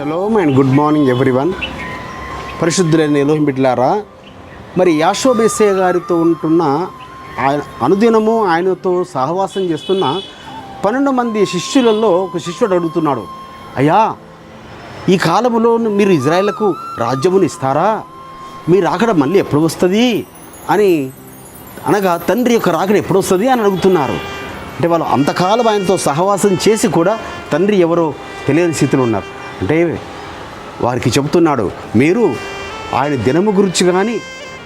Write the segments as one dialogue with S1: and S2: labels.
S1: Shalom and good morning everyone. పరిశుద్ధులైన Elohim బిడ్డలారా, మరి యాషోబు యేసయ్య గారితో ఉంటున్న ఆయన అనుదినము ఆయనతో సహవాసం చేస్తున్న 12 మంది శిష్యులలో ఒక శిష్యుడు అడుగుతున్నాడు, అయ్యా, ఈ కాలములో మీరు ఇజ్రాయేలుకు రాజ్యమును ఇస్తారా? మీ రాకడ మళ్ళీ ఎప్పుడు వస్తుంది అని అనగా, తండ్రి యొక్క రాకడ ఎప్పుడు వస్తుంది అని అడుగుతున్నారు. అంటే వాళ్ళు అంతకాలం ఆయనతో సహవాసం చేసి కూడా తండ్రి ఎవరో తెలియని స్థితిలో ఉన్నారు. అంటే వారికి చెబుతున్నాడు, మీరు ఆయన దినము గురించి కానీ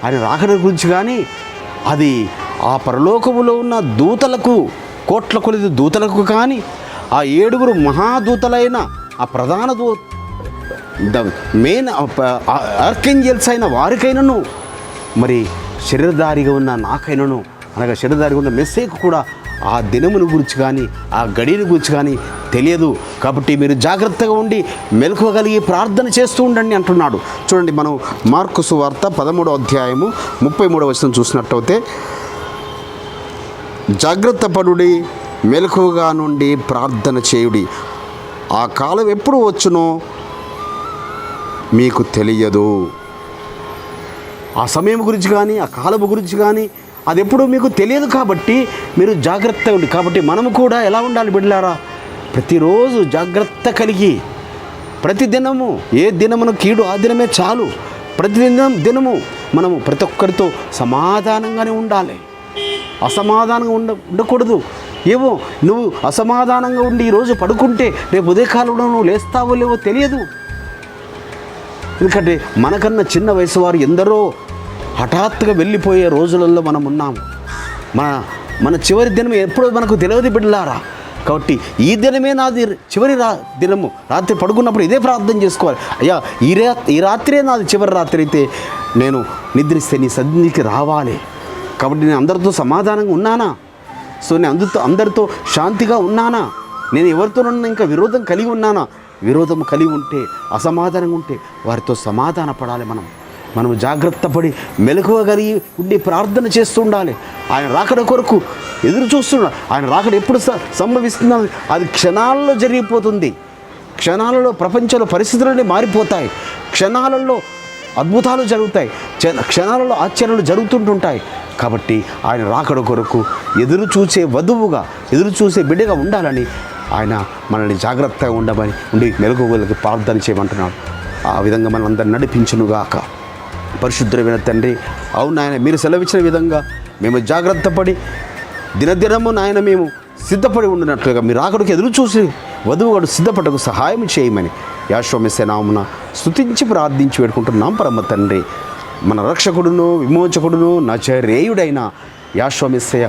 S1: ఆయన రాకడ గురించి కానీ అది ఆ పరలోకములో ఉన్న దూతలకు, కోట్ల కొలది దూతలకు కానీ, ఆ 7 మహాదూతలైన ఆ ప్రధాన మెయిన్ ఆర్కేంజల్స్ అయిన వారికైనాను, మరి శరీరధారిగా ఉన్న నాకైనాను, అనగా శరీరధారిగా ఉన్న మెస్సేకు కూడా ఆ దినమును గురించి కానీ ఆ గడియను గురించి కానీ తెలియదు. కాబట్టి మీరు జాగ్రత్తగా ఉండి మెలకువగలిగి ప్రార్థన చేస్తూ ఉండండి అంటున్నాడు. చూడండి, మనం మార్కు సువార్త 13వ అధ్యాయము 33వ వచనం చూసినట్టయితే, జాగ్రత్త పడుడి, మెలకువగా నుండి ప్రార్థన చేయుడి, ఆ కాలం ఎప్పుడు వచ్చునో మీకు తెలియదు. ఆ సమయం గురించి కానీ ఆ కాలం గురించి కానీ అది ఎప్పుడూ మీకు తెలియదు. కాబట్టి మీరు జాగ్రత్తగా ఉండి, కాబట్టి మనము కూడా ఎలా ఉండాలి బిడ్డలారా? ప్రతిరోజు జాగ్రత్త కలిగి, ప్రతిదినము ఏ దినమును కీడు ఆ దినమే చాలు. దినము మనము ప్రతి ఒక్కరితో సమాధానంగానే ఉండాలి. అసమాధానంగా ఉండకూడదు. ఏవో నువ్వు అసమాధానంగా ఉండి ఈరోజు పడుకుంటే రేపు ఉదయకాలంలో నువ్వు లేస్తావో లేవో తెలియదు. ఎందుకంటే మనకన్నా చిన్న వయసు వారు ఎందరో హఠాత్తుగా వెళ్ళిపోయే రోజులలో మనం ఉన్నాము. మన చివరి దినం ఎప్పుడో మనకు తెలియదు బిడ్డలారా. కాబట్టి ఈ దినమే నాది చివరి దినము. రాత్రి పడుకున్నప్పుడు ఇదే ప్రార్థన చేసుకోవాలి, అయ్యా, ఈ రాత్రే నాది చివరి రాత్రి అయితే నేను నిద్రిస్తే నీ సన్నిధికి రావాలి. కాబట్టి నేను అందరితో సమాధానంగా ఉన్నానా? సో నేను అందరితో శాంతిగా ఉన్నానా? నేను ఎవరితోనన్నా ఇంకా విరోధం కలిగి ఉన్నానా? విరోధం కలిగి ఉంటే, అసమాధానంగా ఉంటే వారితో సమాధాన పడాలి. మనం జాగ్రత్త పడి మెలకువగలిగి ఉండి ప్రార్థన చేస్తూ ఉండాలి. ఆయన రాకడ కొరకు ఎదురు చూస్తున్నాడు. ఆయన రాకడ ఎప్పుడు సంభవిస్తున్నది? అది క్షణాలలో జరిగిపోతుంది. క్షణాలలో ప్రపంచంలో పరిస్థితులన్నీ మారిపోతాయి. క్షణాలలో అద్భుతాలు జరుగుతాయి. క్షణాలలో ఆశ్చర్యాలు జరుగుతుంటుంటాయి. కాబట్టి ఆయన రాకడ కొరకు ఎదురు చూసే వధువుగా, ఎదురు చూసే బిడ్డగా ఉండాలని ఆయన మనల్ని జాగ్రత్తగా ఉండి మెలకువలకి ప్రార్థన చేయమంటున్నాడు. ఆ విధంగా మనల్ని అందరిని నడిపించునుగాక. పరిశుద్ధమైన తండ్రి, అవును నాయన, మీరు సెలవిచ్చిన విధంగా మేము జాగ్రత్త పడి దినదినము నాయన మేము సిద్ధపడి ఉండినట్లుగా మీరు రాకడికి ఎదురు చూసి వధువుగాడు సిద్ధపడకు సహాయం చేయమని యాషోబు యేసయ్య నామమున స్తుతించి ప్రార్థించి వేడుకుంటున్నాం పరమ తండ్రి. మన రక్షకుడును విమోచకుడును నజరేయుడైన యాషోబు యేసయ్య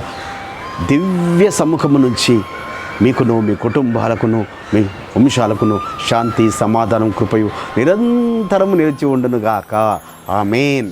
S1: దివ్య సమ్ముఖము నుంచి మీకును మీ కుటుంబాలకును మీ వంశాలకును శాంతి, సమాధానం, కృపయు నిరంతరము నిలిచి ఉండునుగాక. ఆమేన్.